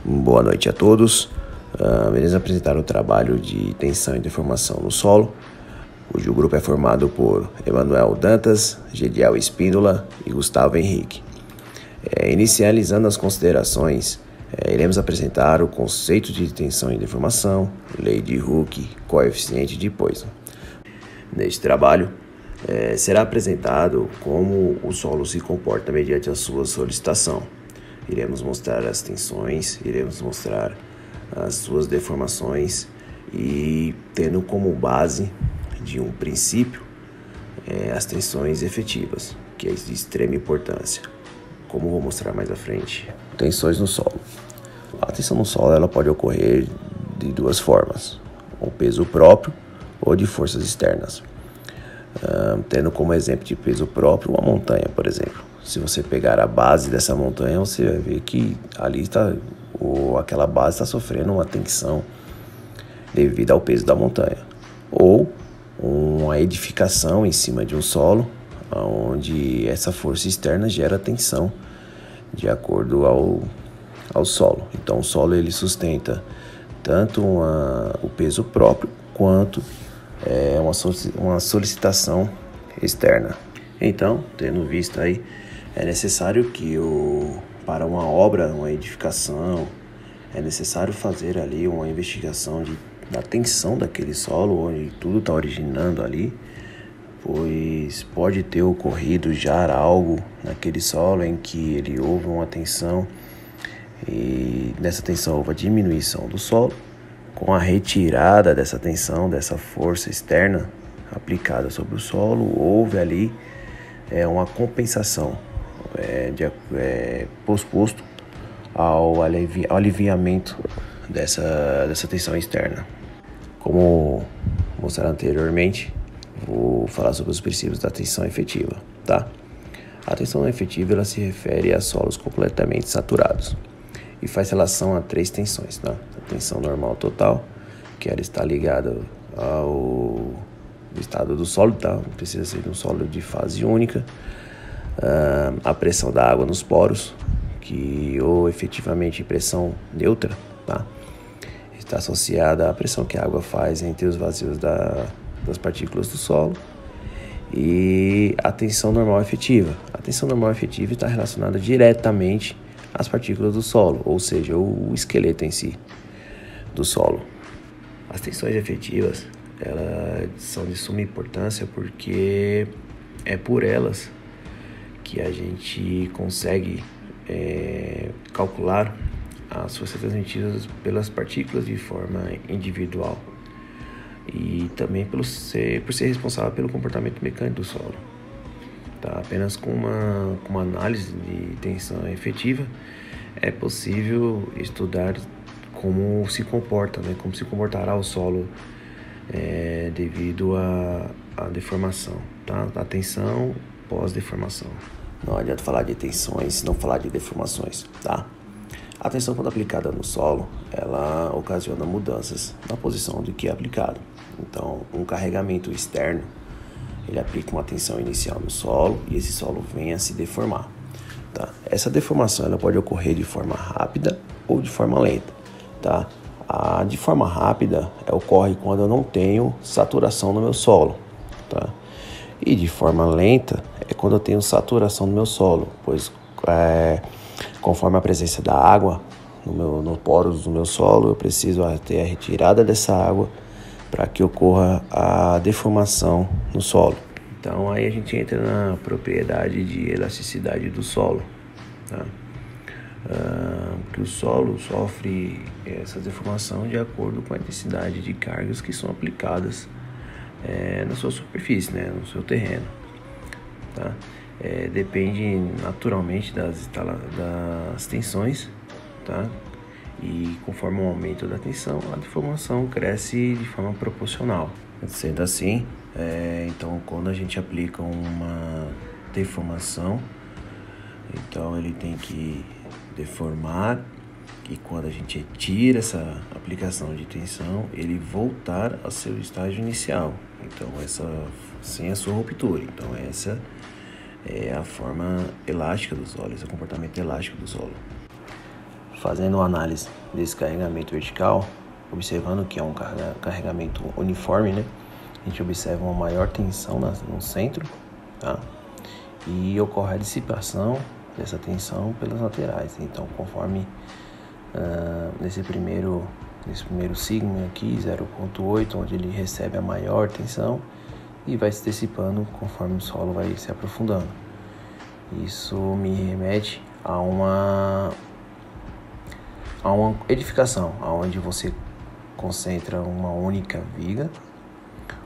Boa noite a todos. Iremos apresentar o trabalho de tensão e deformação no solo, cujo grupo é formado por Emanuel Dantas, Gediel Espíndola e Gustavo Henrique. Inicializando as considerações, iremos apresentar o conceito de tensão e deformação, lei de Hooke, coeficiente de Poisson. Neste trabalho, será apresentado como o solo se comporta mediante a sua solicitação. Iremos mostrar as tensões, iremos mostrar as suas deformações e tendo como base de um princípio as tensões efetivas, que é de extrema importância, como vou mostrar mais à frente. Tensões no solo. A tensão no solo ela pode ocorrer de duas formas, ou peso próprio ou de forças externas. Tendo como exemplo de peso próprio uma montanha, por exemplo. Se você pegar a base dessa montanha, você vai ver que ali aquela base está sofrendo uma tensão devido ao peso da montanha. Ou uma edificação em cima de um solo, onde essa força externa gera tensão de acordo ao solo. Então o solo ele sustenta tanto o peso próprio quanto uma solicitação externa. Então, tendo visto aí, é necessário que para uma obra, uma edificação, é necessário fazer ali uma investigação da tensão daquele solo, onde tudo está originando ali, pois pode ter ocorrido já algo naquele solo em que houve uma tensão e nessa tensão houve a diminuição do solo. Com a retirada dessa tensão, dessa força externa aplicada sobre o solo, houve ali uma compensação posposto ao aliviamento dessa tensão externa. Como mostrado anteriormente, vou falar sobre os princípios da tensão efetiva, tá? A tensão efetiva ela se refere a solos completamente saturados e faz relação a três tensões, tá? A tensão normal total, que ela está ligada ao estado do solo, tá? Não precisa ser de um solo de fase única. A pressão da água nos poros, ou efetivamente pressão neutra, tá? Está associada à pressão que a água faz entre os vazios das partículas do solo. E a tensão normal efetiva. A tensão normal efetiva está relacionada diretamente às partículas do solo, ou seja, o esqueleto em si do solo. As tensões efetivas elas são de suma importância porque é por elas que a gente consegue calcular as forças transmitidas pelas partículas de forma individual e também por ser responsável pelo comportamento mecânico do solo. Tá? Apenas com uma análise de tensão efetiva é possível estudar como se comporta, né? Como se comportará o solo devido à deformação, tá? A tensão pós-deformação. Não adianta falar de tensões se não falar de deformações, tá? A tensão, quando aplicada no solo, ela ocasiona mudanças na posição do que é aplicado. Então, um carregamento externo, ele aplica uma tensão inicial no solo e esse solo vem a se deformar, tá? Essa deformação ela pode ocorrer de forma rápida ou de forma lenta, tá? De forma rápida ocorre quando eu não tenho saturação no meu solo, tá? E de forma lenta é quando eu tenho saturação no meu solo, pois conforme a presença da água nos poros do meu solo, eu preciso ter a retirada dessa água para que ocorra a deformação no solo. Então aí a gente entra na propriedade de elasticidade do solo, tá? Que o solo sofre essa deformação de acordo com a intensidade de cargas que são aplicadas na sua superfície, né, no seu terreno, tá? Depende naturalmente das tensões, tá? E conforme o aumento da tensão, a deformação cresce de forma proporcional. Sendo assim, então quando a gente aplica uma deformação, então ele tem que deformar e quando a gente tira essa aplicação de tensão, ele voltar ao seu estágio inicial. Então sem a sua ruptura. Então essa é a forma elástica do solo, esse é o comportamento elástico do solo. Fazendo análise desse carregamento vertical, observando que é um carregamento uniforme, né? A gente observa uma maior tensão no centro, tá? E ocorre a dissipação dessa tensão pelas laterais. Então, conforme nesse primeiro sigma aqui, 0,8, onde ele recebe a maior tensão e vai se dissipando conforme o solo vai se aprofundando. Isso me remete a uma edificação, onde você concentra uma única viga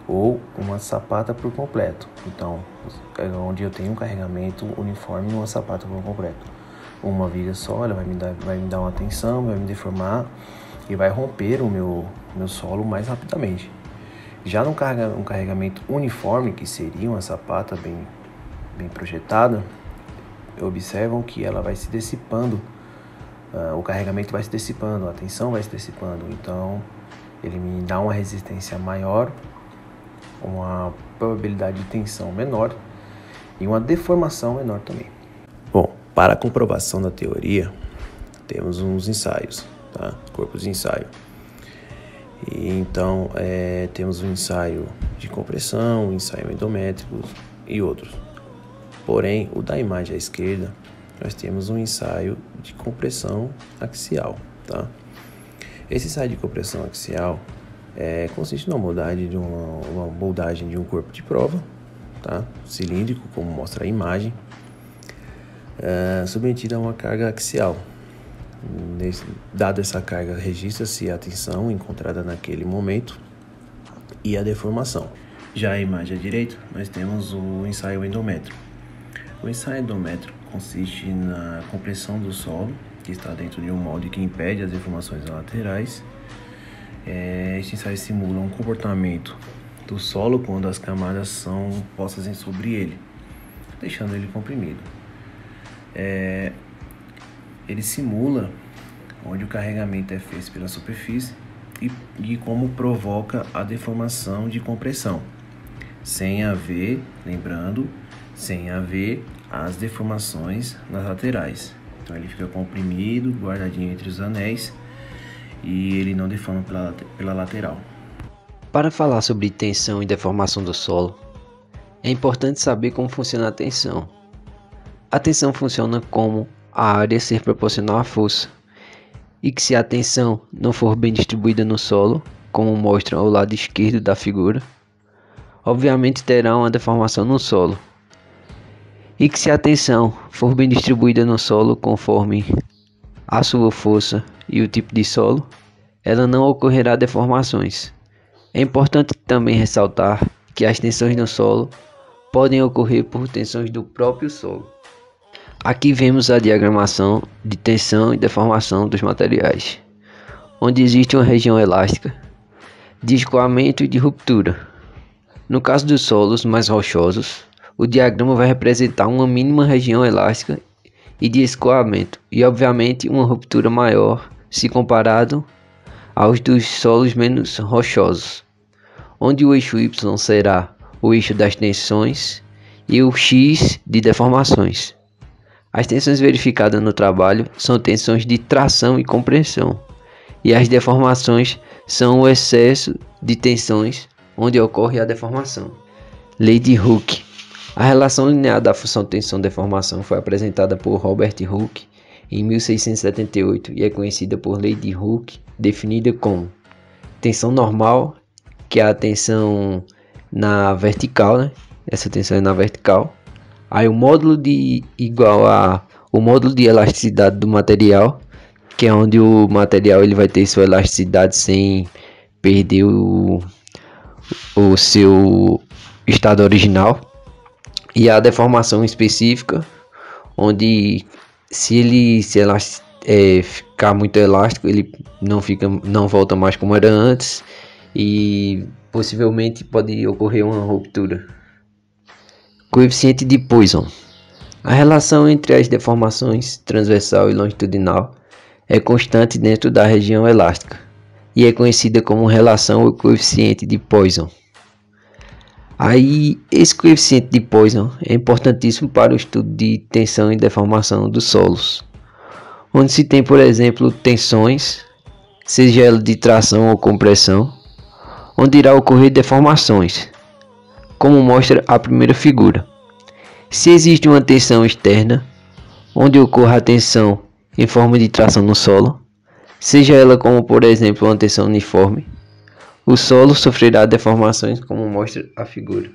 ou uma sapata por completo. Então, é onde eu tenho um carregamento uniforme e uma sapata por completo. Uma viga só, ela vai me dar uma tensão, vai me deformar e vai romper o meu solo mais rapidamente. Já um carregamento uniforme, que seria uma sapata bem projetada, observam que ela vai se dissipando, o carregamento vai se dissipando, a tensão vai se dissipando. Então, ele me dá uma resistência maior, uma probabilidade de tensão menor e uma deformação menor também. Bom, para a comprovação da teoria, temos uns ensaios, tá? Corpos de ensaio. E então, temos um ensaio de compressão, um ensaio endométrico e outros. Porém, o da imagem à esquerda, nós temos um ensaio de compressão axial, tá? Esse ensaio de compressão axial consiste na moldagem de uma moldagem de um corpo de prova, tá? Cilíndrico, como mostra a imagem, submetido a uma carga axial. Dada essa carga, registra-se a tensão encontrada naquele momento e a deformação. Já a imagem à direita, nós temos o ensaio endométrico. O ensaio endométrico consiste na compressão do solo, que está dentro de um molde que impede as deformações laterais. Este ensaio simula um comportamento do solo quando as camadas são postas sobre ele, deixando ele comprimido. Ele simula onde o carregamento é feito pela superfície e como provoca a deformação de compressão, sem haver as deformações nas laterais. Então ele fica comprimido, guardadinho entre os anéis, e ele não deforma pela lateral. Para falar sobre tensão e deformação do solo, é importante saber como funciona a tensão. A tensão funciona como a área ser proporcional à força, e que se a tensão não for bem distribuída no solo, como mostra o lado esquerdo da figura, obviamente terá uma deformação no solo. E que se a tensão for bem distribuída no solo conforme a sua força e o tipo de solo, ela não ocorrerá deformações. É importante também ressaltar que as tensões no solo podem ocorrer por tensões do próprio solo. Aqui vemos a diagramação de tensão e deformação dos materiais, onde existe uma região elástica de escoamento e de ruptura. No caso dos solos mais rochosos, o diagrama vai representar uma mínima região elástica e de escoamento, e obviamente uma ruptura maior se comparado aos dos solos menos rochosos, onde o eixo Y será o eixo das tensões e o X de deformações. As tensões verificadas no trabalho são tensões de tração e compressão, e as deformações são o excesso de tensões onde ocorre a deformação. Lei de Hooke. A relação linear da função tensão-deformação foi apresentada por Robert Hooke em 1678 e é conhecida por Lei de Hooke, definida como tensão normal, que é a tensão na vertical, né? Essa tensão é na vertical. Aí o módulo igual a o módulo de elasticidade do material, que é onde o material ele vai ter sua elasticidade sem perder o seu estado original. E a deformação específica, onde se ele ficar muito elástico, ele não volta mais como era antes e possivelmente pode ocorrer uma ruptura. Coeficiente de Poisson. A relação entre as deformações transversal e longitudinal é constante dentro da região elástica e é conhecida como relação ao coeficiente de Poisson. Aí, esse coeficiente de Poisson é importantíssimo para o estudo de tensão e deformação dos solos, onde se tem, por exemplo, tensões, seja ela de tração ou compressão, onde irá ocorrer deformações, como mostra a primeira figura. Se existe uma tensão externa, onde ocorra a tensão em forma de tração no solo, seja ela como, por exemplo, uma tensão uniforme, o solo sofrerá deformações como mostra a figura.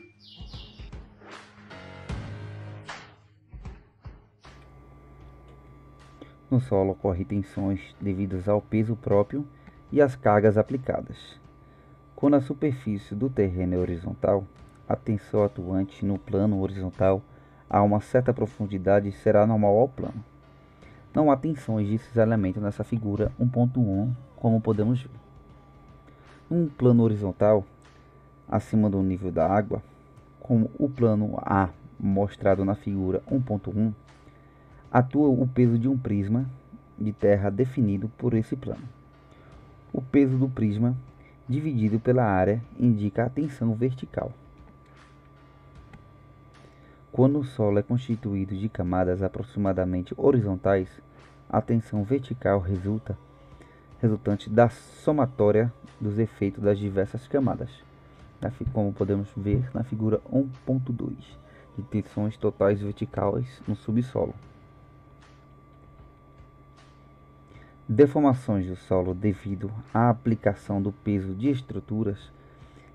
No solo ocorrem tensões devidas ao peso próprio e às cargas aplicadas. Quando a superfície do terreno é horizontal, a tensão atuante no plano horizontal a uma certa profundidade será normal ao plano. Não há tensões desses elementos nessa figura 1.1, como podemos ver. Num plano horizontal, acima do nível da água, como o plano A mostrado na figura 1.1, atua o peso de um prisma de terra definido por esse plano. O peso do prisma, dividido pela área, indica a tensão vertical. Quando o solo é constituído de camadas aproximadamente horizontais, a tensão vertical resultante da somatória dos efeitos das diversas camadas, como podemos ver na figura 1.2, de tensões totais verticais no subsolo. Deformações do solo devido à aplicação do peso de estruturas.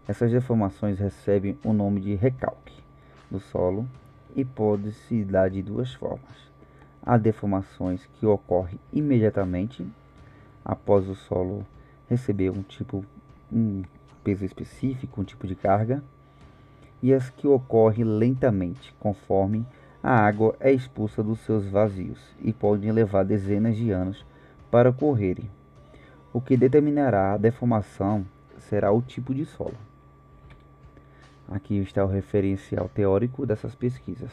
Essas deformações recebem o nome de recalque do solo e pode se dar de duas formas. Há deformações que ocorrem imediatamente após o solo receber um peso específico, um tipo de carga, e as que ocorrem lentamente, conforme a água é expulsa dos seus vazios e podem levar dezenas de anos para ocorrerem. O que determinará a deformação será o tipo de solo. Aqui está o referencial teórico dessas pesquisas.